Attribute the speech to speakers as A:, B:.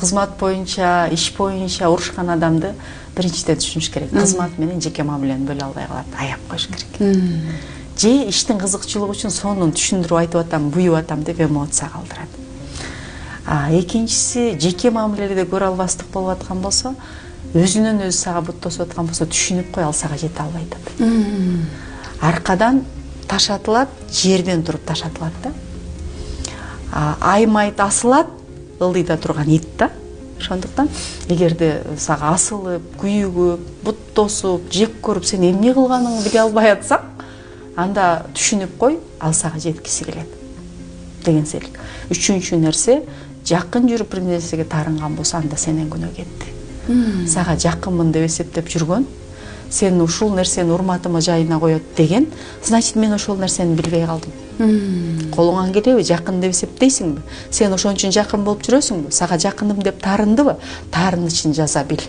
A: кызмат боюнча, иш боюнча урушкан адамды биринчиден түшүнүш керек. Кызмат менен жеке мамилени бөлө албай калат, аяп коюш керек. Же иштин кызыкчылыгы үчүн сонун түшүндүрүп айтып атам, буюп атам деп эмоция калтырат. Экинчиси, жеке мамиледе көрө албастык болуп аткан болсо, өзүнөн өзү сага буттасып аткан болсо түшүнүп кой, ал сага жете албай атат. Аркадан таш атылат, жерден туруп таш атылат да. Аймайт асылат, ылдыйда турган ит да. Ошондуктан эгерде сага асылып, күйүгүп, буттосуп, жек көрүп, сен эмне кылганыңды биле албай атсаң, анда түшүнүп кой, ал сага жеткиси келет деген селик. Үчүнчү нерсе, жакын жүрүп бир нерсеге тарынган болсо, анда сенен күнөө кетти. Сага жакынмын деп эсептеп жүргөн, сен ушул нерсени урматыма жайына коет деген, значит мен ошол нерсени билбей калдым. Колуңан келеби, жакын деп эсептейсиңби? Сен ошон үчүн жакын болуп жүрөсүңбү? Сага жакыным деп тарындыбы? Таарынычын жаза бил.